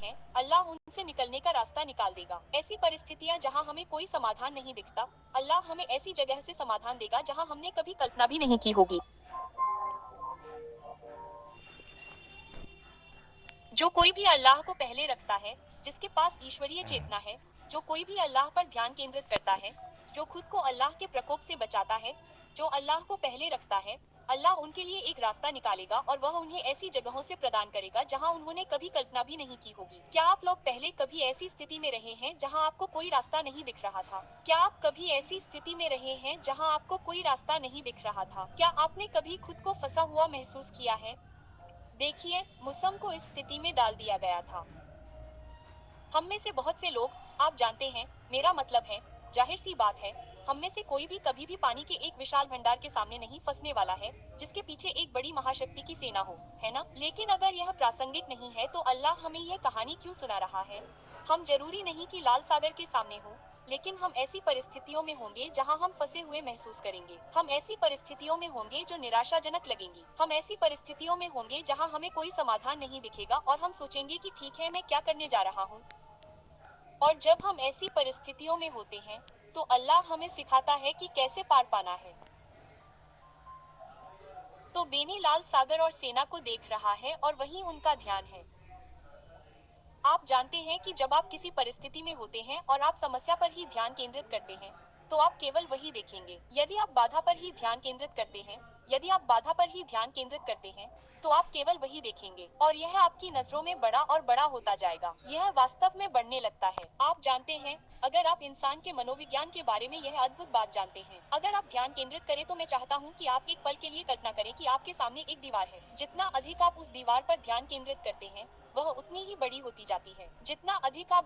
हैं, अल्लाह उनसे निकलने का रास्ता निकाल देगा। ऐसी परिस्थितियां जहां हमें कोई समाधान नहीं दिखता, अल्लाह हमें ऐसी जगह से समाधान देगा जहां हमने कभी कल्पना भी नहीं की होगी। जो कोई भी अल्लाह को पहले रखता है, जिसके पास ईश्वरीय चेतना है, जो कोई भी अल्लाह पर ध्यान केंद्रित करता है, जो खुद को अल्लाह के प्रकोप से बचाता है, जो अल्लाह को पहले रखता है, अल्लाह उनके लिए एक रास्ता निकालेगा और वह उन्हें ऐसी जगहों से प्रदान करेगा जहां उन्होंने कभी कल्पना भी नहीं की होगी। क्या आप लोग पहले कभी ऐसी स्थिति में रहे हैं जहां आपको कोई रास्ता नहीं दिख रहा था? क्या आप कभी ऐसी स्थिति में रहे हैं जहां आपको कोई रास्ता नहीं दिख रहा था? क्या आपने कभी खुद को फंसा हुआ महसूस किया है? देखिए, मुसम को इस स्थिति में डाल दिया गया था। हम में से बहुत से लोग, आप जानते हैं, मेरा मतलब है, जाहिर सी बात है, हम में से कोई भी कभी भी पानी के एक विशाल भंडार के सामने नहीं फंसने वाला है, जिसके पीछे एक बड़ी महाशक्ति की सेना हो, है ना? लेकिन अगर यह प्रासंगिक नहीं है तो अल्लाह हमें यह कहानी क्यों सुना रहा है? हम जरूरी नहीं कि लाल सागर के सामने हो, लेकिन हम ऐसी परिस्थितियों में होंगे जहां हम फंसे हुए महसूस करेंगे। हम ऐसी परिस्थितियों में होंगे जो निराशाजनक लगेंगी। हम ऐसी परिस्थितियों में होंगे जहां हमें कोई समाधान नहीं दिखेगा और हम सोचेंगे कि ठीक है, मैं क्या करने जा रहा हूँ। और जब हम ऐसी परिस्थितियों में होते हैं, तो अल्लाह हमें सिखाता है कि कैसे पार पाना है। तो बेनी लाल सागर और सेना को देख रहा है और वहीं उनका ध्यान है। आप जानते हैं कि जब आप किसी परिस्थिति में होते हैं और आप समस्या पर ही ध्यान केंद्रित करते हैं, तो आप केवल वही देखेंगे। यदि आप बाधा पर ही ध्यान केंद्रित करते हैं, यदि आप बाधा पर ही ध्यान केंद्रित करते हैं, तो आप केवल वही देखेंगे और यह आपकी नजरों में बड़ा और बड़ा होता जाएगा। यह वास्तव में बढ़ने लगता है। आप जानते हैं, अगर आप इंसान के मनोविज्ञान के बारे में यह अद्भुत बात जानते हैं, अगर आप ध्यान केंद्रित करें तो मैं चाहता हूँ कि आप एक पल के लिए कल्पना करें कि आपके सामने एक दीवार है। जितना अधिक आप उस दीवार पर ध्यान केंद्रित करते हैं, वह उतनी ही बड़ी होती जाती है। जितना अधिक आप